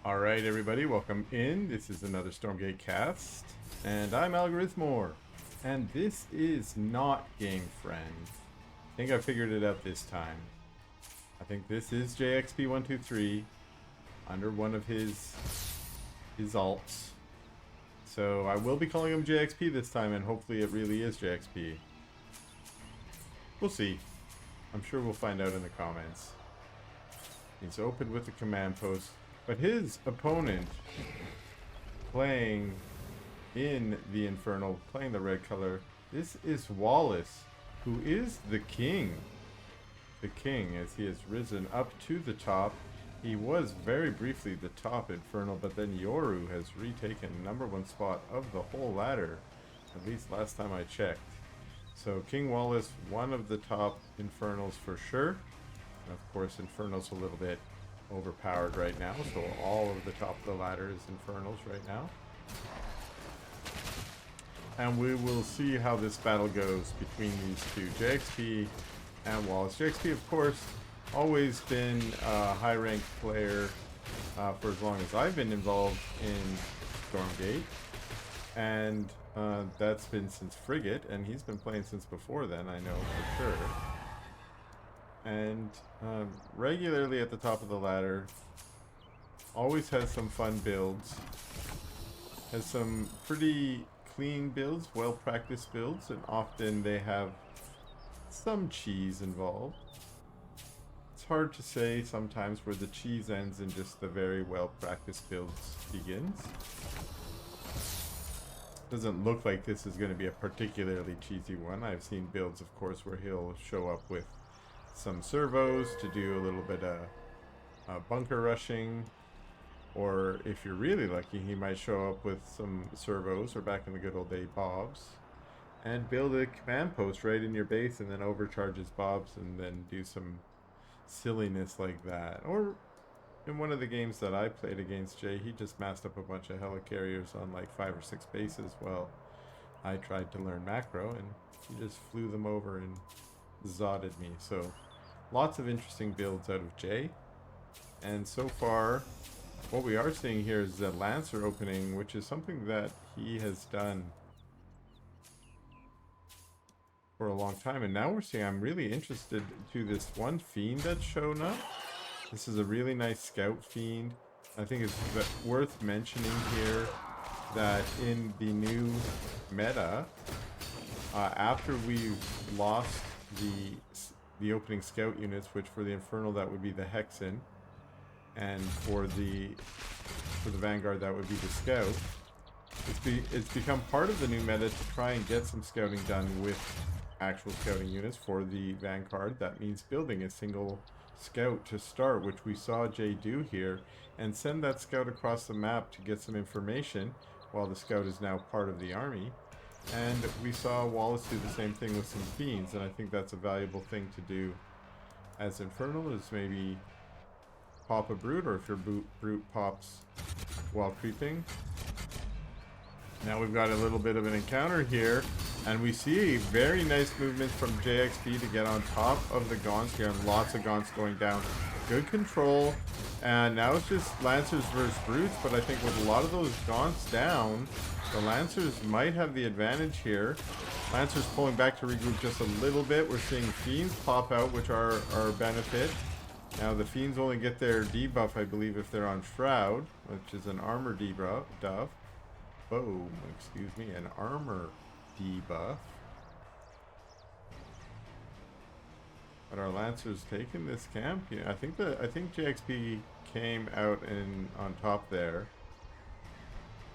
Alright everybody, welcome in. This is another Stormgate cast, and I'm Algorithmore. And this is not Game Friends. I think I figured it out this time. I think this is jayxp123 under one of his alts. So I will be calling him JXP this time, and hopefully it really is JXP. We'll see. I'm sure we'll find out in the comments. He's opened with the command post. But his opponent, playing in the Infernal, playing the red color, this is Wallace, who is the king. The king, as he has risen up to the top. He was very briefly the top Infernal, but then Yoru has retaken #1 spot of the whole ladder, at least last time I checked. So King Wallace, one of the top Infernals for sure. And of course, Infernal's a little bit overpowered right now, so all of the top of the ladder is Infernals right now. And we will see how this battle goes between these two, JXP and Wallace. JXP, of course, always been a high-ranked player for as long as I've been involved in Stormgate, and that's been since Frigate, and he's been playing since before then, I know for sure. And regularly at the top of the ladder, always has some fun builds, has some pretty clean builds, well practiced builds, and often they have some cheese involved. It's hard to say sometimes where the cheese ends and just the very well practiced builds begins. Doesn't look like this is going to be a particularly cheesy one. I've seen builds, of course, where he'll show up with some servos to do a little bit of bunker rushing, or if you're really lucky, he might show up with some servos, or back in the good old day, bobs, and build a command post right in your base and then overcharge his bobs and then do some silliness like that. Or in one of the games that I played against Jay, he just massed up a bunch of helicarriers on like 5 or 6 bases while I tried to learn macro, and he just flew them over and zotted me. So lots of interesting builds out of Jay, and so far what we are seeing here is a Lancer opening, which is something that he has done for a long time, and now we're seeing, I'm really interested to this one Fiend that's shown up. This is a really nice scout Fiend. I think it's worth mentioning here that in the new meta, after we lost the opening scout units, which for the Infernal that would be the Hexen, and for the Vanguard that would be the Scout, it's become part of the new meta to try and get some scouting done with actual scouting units. For the Vanguard, that means building a single scout to start, which we saw Jay do here, and send that scout across the map to get some information while the scout is now part of the army. And we saw Wallace do the same thing with some Fiends, and I think that's a valuable thing to do as Infernal, is maybe pop a Brute, or if your Brute pops while creeping. Now we've got a little bit of an encounter here, and we see very nice movement from JXP to get on top of the Gaunts here, and lots of Gaunts going down. Good control, and now it's just Lancers versus Brutes, but I think with a lot of those Gaunts down, the Lancers might have the advantage here. Lancers pulling back to regroup just a little bit. We're seeing Fiends pop out, which are our benefit. Now the Fiends only get their debuff, I believe, if they're on Shroud, which is an armor debuff. Boom, excuse me, an armor debuff. But our Lancers taking this camp. Yeah, I think JXP came out on top there.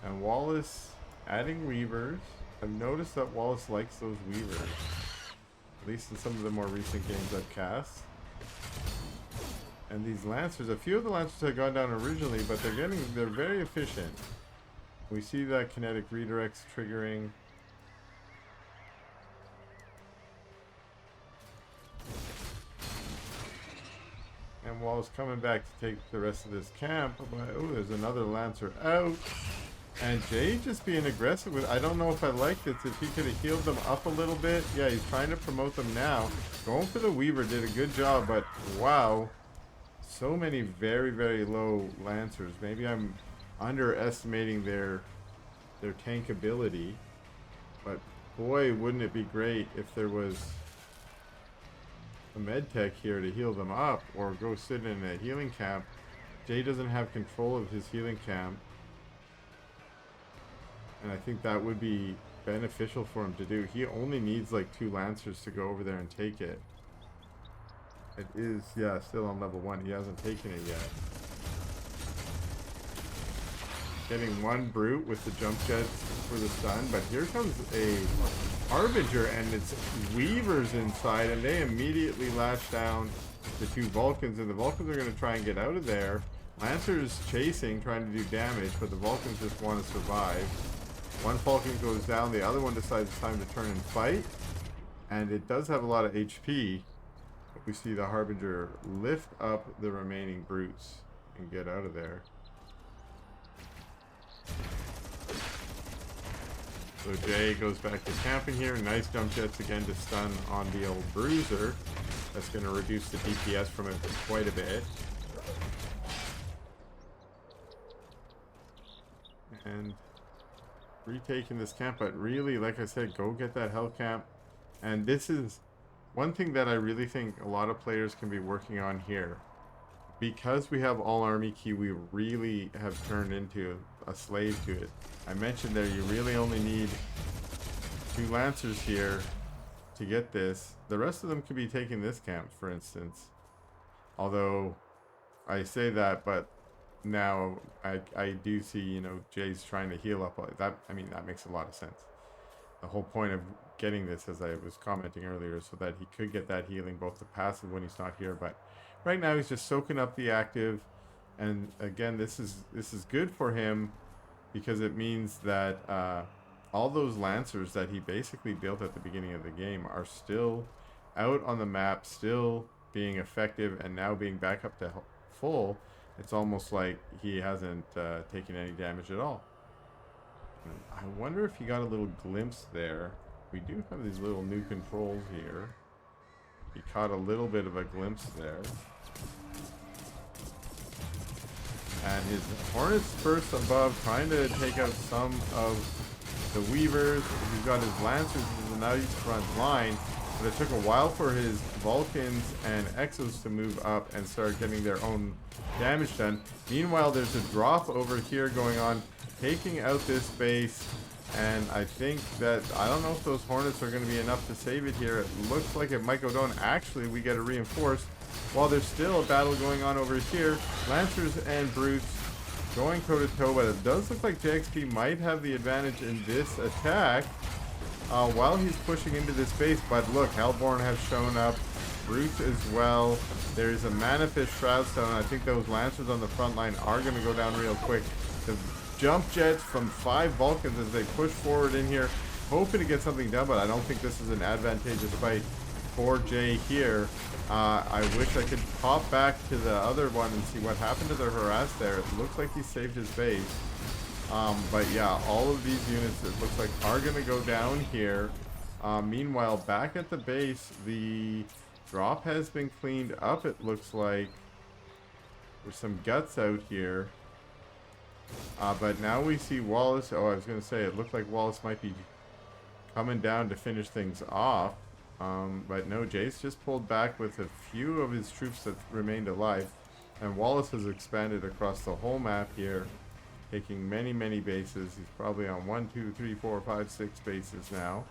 And Wallace adding Weavers. I've noticed that Wallace likes those Weavers, at least in some of the more recent games I've cast. And these Lancers, a few of the Lancers had gone down originally, but they're very efficient. We see that kinetic redirects triggering. And Wallace coming back to take the rest of this camp. Oh, there's another Lancer out. And Jay just being aggressive with, I don't know if I like this. If he could have healed them up a little bit. Yeah, he's trying to promote them now. Going for the Weaver, did a good job, but wow. So many very, very low Lancers. Maybe I'm underestimating their tankability. But boy, wouldn't it be great if there was a med tech here to heal them up or go sit in a healing camp. Jay doesn't have control of his healing camp. And I think that would be beneficial for him to do. He only needs like 2 Lancers to go over there and take it. It is, yeah, still on level 1. He hasn't taken it yet. Getting 1 Brute with the jump jets for the stun, but here comes a Harbinger and it's Weavers inside, and they immediately lash down the 2 Vulcans, and the Vulcans are going to try and get out of there. Lancer's chasing, trying to do damage, but the Vulcans just want to survive. 1 Falcon goes down, the other one decides it's time to turn and fight, and it does have a lot of HP. We see the Harbinger lift up the remaining Brutes and get out of there. So Jay goes back to camping here. Nice jump jets again to stun on the old Bruiser. That's going to reduce the DPS from it quite a bit. And retaking this camp, but really, like I said, go get that hell camp. And this is one thing that I really think a lot of players can be working on here. Because we have all army key, we really have turned into a slave to it. I mentioned there, you really only need 2 Lancers here to get this. The rest of them could be taking this camp, for instance. Although, I say that, but now I do see, you know, Jay's trying to heal up. That, I mean, that makes a lot of sense. The whole point of getting this, as I was commenting earlier, so that he could get that healing, both the passive when he's not here, but right now he's just soaking up the active. And again, this is good for him because it means that all those Lancers that he basically built at the beginning of the game are still out on the map, still being effective, and now being back up to full. It's almost like he hasn't taken any damage at all. I wonder if you got a little glimpse there. We do have these little new controls here. He caught a little bit of a glimpse there. And his Hornets first above, trying to take out some of the Weavers. He's got his Lancers in the nice front line. But it took a while for his Vulcans and Exos to move up and start getting their own damage done. Meanwhile, there's a drop over here going on, taking out this base, and I think that, I don't know if those Hornets are going to be enough to save it here. It looks like it might go down. Actually, we get a reinforced while there's still a battle going on over here. Lancers and Brutes going toe-to-toe, but it does look like jayxp might have the advantage in this attack while he's pushing into this base. But look, Hellborn have shown up, Brutes as well. There's a Manifest Shroudstone. I think those Lancers on the front line are going to go down real quick. The jump jets from 5 Vulcans as they push forward in here, hoping to get something done, but I don't think this is an advantageous fight for Jay here. I wish I could pop back to the other one and see what happened to the harass there. It looks like he saved his base. But yeah, all of these units, it looks like, are going to go down here. Meanwhile, back at the base, the drop has been cleaned up, it looks like. There's some guts out here. But now we see Wallace. Oh, I was going to say, it looked like Wallace might be coming down to finish things off. But no, Jay's just pulled back with a few of his troops that remained alive. And Wallace has expanded across the whole map here, taking many, many bases. He's probably on 1, 2, 3, 4, 5, 6 bases now.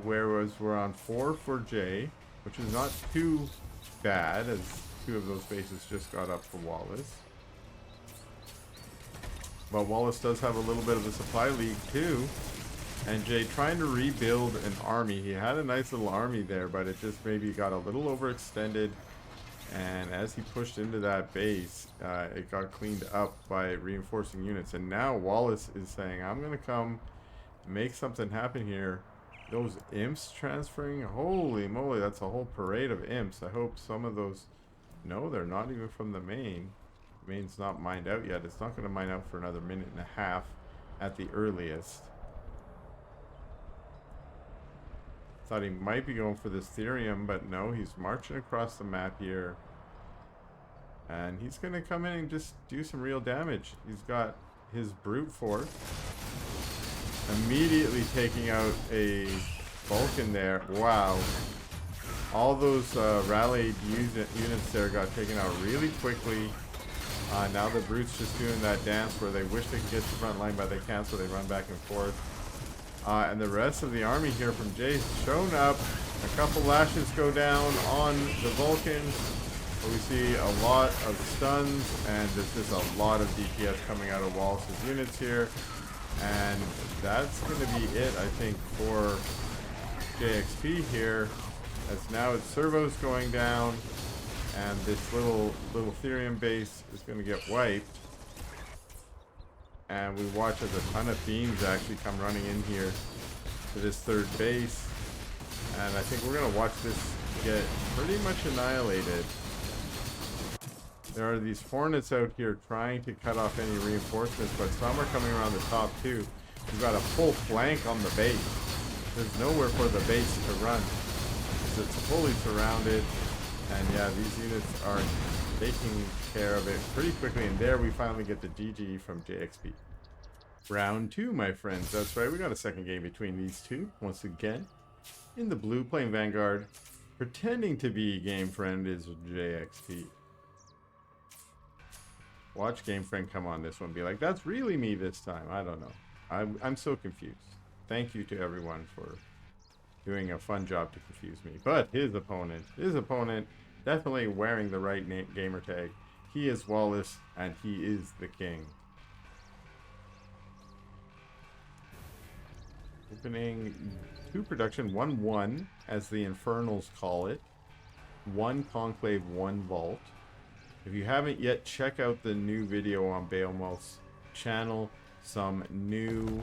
Whereas we're on 4 for Jay, which is not too bad, as 2 of those bases just got up for Wallace. But Wallace does have a little bit of a supply leak too. And Jay trying to rebuild an army. He had a nice little army there, but it just maybe got a little overextended. And as he pushed into that base, it got cleaned up by reinforcing units. And now Wallace is saying, I'm going to come make something happen here. Those imps transferring, holy moly, that's a whole parade of imps. I hope some of those, no, they're not even from the main. The main's not mined out yet. It's not going to mine out for another minute and a half at the earliest. Thought he might be going for this Therium, but no, he's marching across the map here. And he's going to come in and just do some real damage. He's got his brute force. Immediately taking out a Vulcan there. Wow. All those rallied units there got taken out really quickly. Now the Brute's just doing that dance where they wish they could get to the front line, but they can't, so they run back and forth. And the rest of the army here from Jay's shown up. A couple lashes go down on the Vulcans. We see a lot of stuns, and there's just a lot of DPS coming out of Wallace's units here. And that's going to be it, I think, for JXP here. As now its servos going down, and this little Therium base is going to get wiped. And we watch as a ton of fiends actually come running in here to this third base. And I think we're going to watch this get pretty much annihilated. There are these Hornets out here trying to cut off any reinforcements, but some are coming around the top too. We've got a full flank on the base. There's nowhere for the base to run. It's fully surrounded. And yeah, these units are taking care of it pretty quickly. And there we finally get the GG from JXP. Round 2, my friends. That's right, we got a second game between these two. Once again, in the blue, playing Vanguard. Pretending to be Game Friend is JXP. Watch Game Friend come on this one and be like, that's really me this time. I don't know. I'm so confused. Thank you to everyone for doing a fun job to confuse me. But his opponent definitely wearing the right gamer tag. He is Wallace, and he is the king. Opening 2 production, 1-1, as the Infernals call it. 1 Conclave, 1 Vault. If you haven't yet, check out the new video on Behemoth's channel. Some new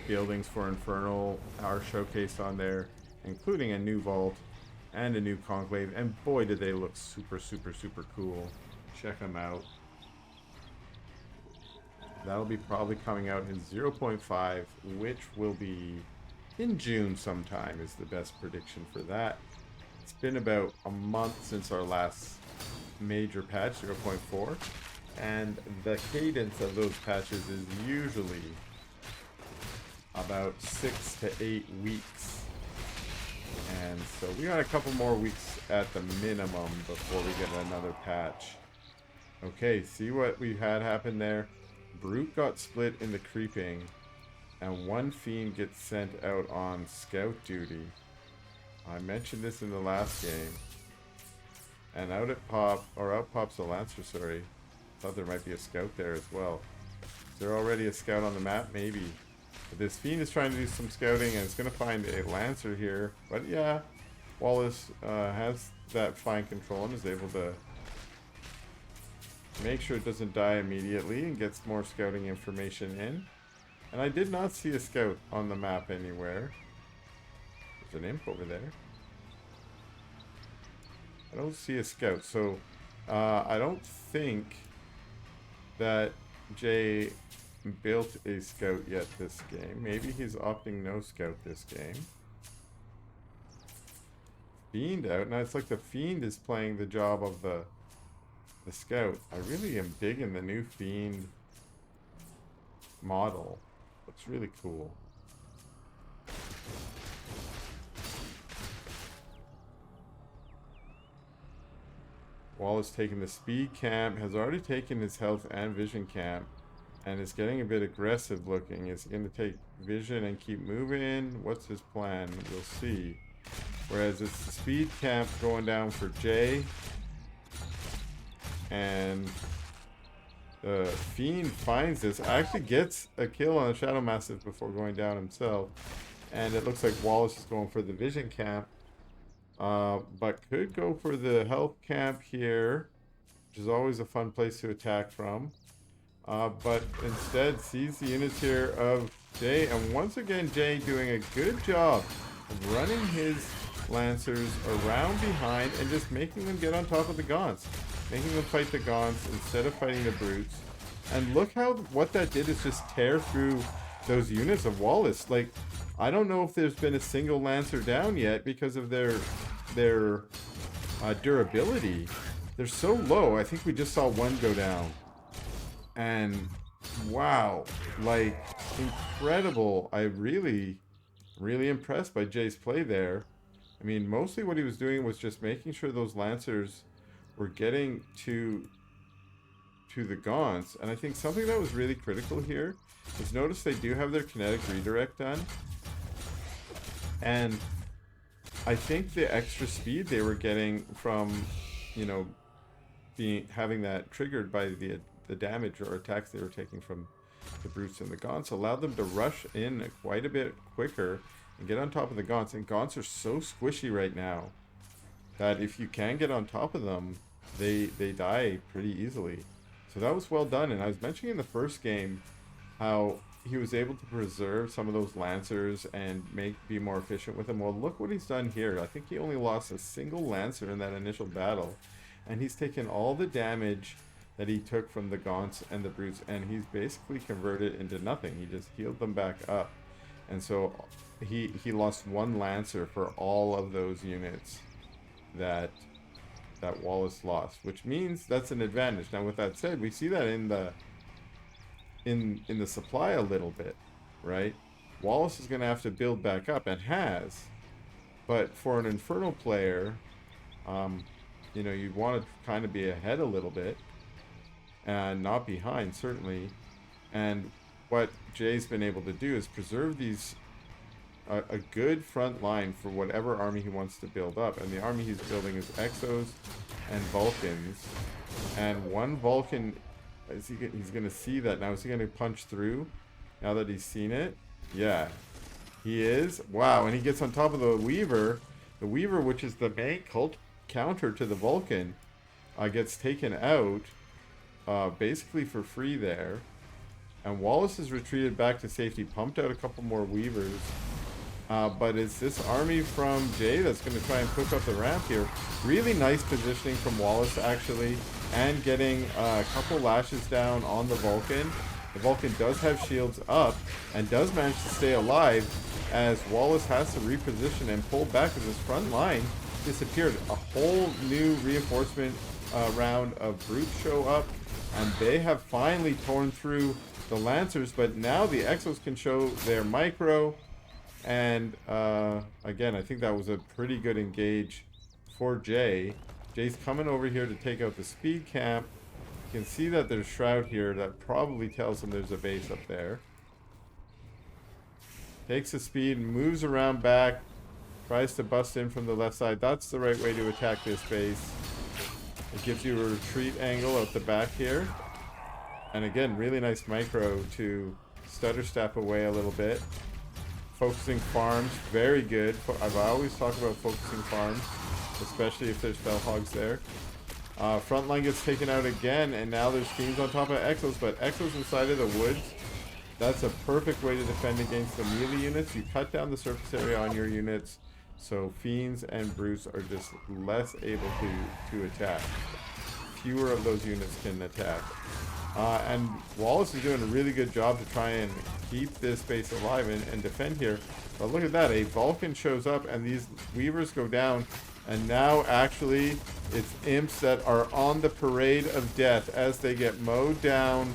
buildings for Infernal are showcased on there, including a new Vault and a new Conclave. And boy, did they look super, super, super cool. Check them out. That'll be probably coming out in 0.5, which will be in June sometime, is the best prediction for that. It's been about a month since our last major patch, 0.4, and the cadence of those patches is usually about 6 to 8 weeks. And so we got a couple more weeks at the minimum before we get another patch. Okay, see what we had happen there? Brute got split in the creeping, and 1 fiend gets sent out on scout duty. I mentioned this in the last game. And out pops a Lancer, sorry. Thought there might be a scout there as well. Is there already a scout on the map? Maybe. But this fiend is trying to do some scouting, and it's going to find a Lancer here. But yeah, Wallace has that fine control and is able to make sure it doesn't die immediately and gets more scouting information in. And I did not see a scout on the map anywhere. There's an imp over there. I don't see a scout, so I don't think that Jay built a scout yet this game. Maybe he's opting no scout this game. Fiend out. Now it's like the Fiend is playing the job of the scout. I really am digging the new Fiend model. Looks really cool. Wallace taking the speed camp, has already taken his health and vision camp, and is getting a bit aggressive looking. Is he going to take vision and keep moving? What's his plan? We'll see. Whereas it's the speed camp going down for Jay, and the Fiend finds this, actually gets a kill on the Shadow Massive before going down himself, and it looks like Wallace is going for the vision camp. But could go for the health camp here, which is always a fun place to attack from. But instead sees the units here of Jay, and once again Jay doing a good job of running his Lancers around behind and just making them get on top of the Gaunts. Making them fight the Gaunts instead of fighting the Brutes. And look how what that did is just tear through those units of Wallace. Like, I don't know if there's been a single Lancer down yet because of their durability. they're so low. I think we just saw one go down. And wow, like incredible. I really impressed by Jay's play there. I mean, mostly what he was doing was just making sure those Lancers were getting to the Gaunts. And I think something that was really critical here is notice they do have their kinetic redirect done. And I think the extra speed they were getting from, you know, having that triggered by the damage or attacks they were taking from the Brutes and the Gaunts allowed them to rush in quite a bit quicker and get on top of the Gaunts. And Gaunts are so squishy right now that if you can get on top of them, they die pretty easily. So that was well done. And I was mentioning in the first game how he was able to preserve some of those Lancers and be more efficient with them. Well, look what he's done here. I think he only lost a single Lancer in that initial battle. And he's taken all the damage that he took from the Gaunts and the Brutes, and he's basically converted into nothing. He just healed them back up. And so he lost one Lancer for all of those units that Wallace lost, which means that's an advantage. Now with that said, we see that in the supply a little bit, right? Wallace is going to have to build back up, and has. But for an Infernal player, you know, you want to kind of be ahead a little bit and not behind, certainly. And what Jay's been able to do is preserve these a good front line for whatever army he wants to build up. And the army he's building is Exos and Vulcans. And one Vulcan, he's going to see that now. Is he going to punch through now that he's seen it? Yeah, he is. Wow, and he gets on top of the Weaver. The Weaver, which is the main counter to the Vulcan, gets taken out basically for free there. And Wallace has retreated back to safety, pumped out a couple more Weavers. But it's this army from Jay that's going to try and push up the ramp here. Really nice positioning from Wallace, actually, and getting a couple lashes down on the Vulcan. The Vulcan does have shields up and does manage to stay alive, as Wallace has to reposition and pull back as his front line disappeared. A whole new reinforcement round of Brutes show up, and they have finally torn through the Lancers, but now the Exos can show their micro. And again, I think that was a pretty good engage for Jay. Jay's coming over here to take out the speed camp. You can see that there's Shroud here. That probably tells him there's a base up there. Takes the speed, moves around back, tries to bust in from the left side. That's the right way to attack this base. It gives you a retreat angle out the back here. And again, really nice micro to stutter step away a little bit. Focusing farms, very good. I've always talked about focusing farms, especially if there's Fell Hogs there. Front line gets taken out again, and now there's teams on top of Exos, but Exos inside of the woods. That's a perfect way to defend against the melee units. You cut down the surface area on your units, so Fiends and Brutes are just less able to attack. Fewer of those units can attack. And Wallace is doing a really good job to try and keep this base alive and defend here. But look at that, a Vulcan shows up and these Weavers go down, and now actually it's Imps that are on the parade of death as they get mowed down.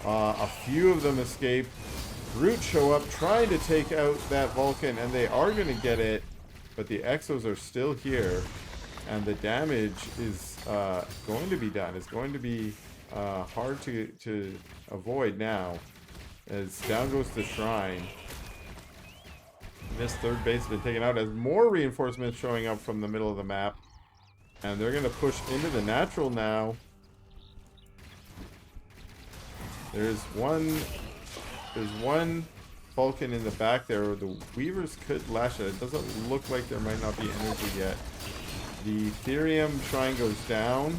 A few of them escape. Brutes show up trying to take out that Vulcan, and they are going to get it, but the Exos are still here, and the damage is going to be done. It's going to be hard to avoid now, as down goes the Shrine. This third base has been taken out as more reinforcements showing up from the middle of the map, and they're going to push into the natural now. There's one Vulcan in the back there. The Weavers could lash it. It doesn't look like there might not be energy yet. The Ethereum Shrine goes down,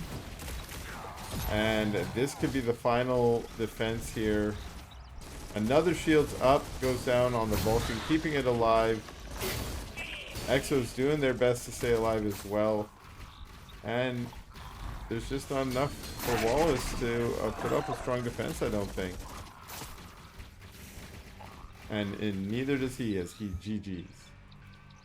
and this could be the final defense here. Another shield's up, goes down on the Vulcan, keeping it alive. Exo's doing their best to stay alive as well. And there's just not enough for Wallace to put up a strong defense, I don't think. And neither does he, as he GG's.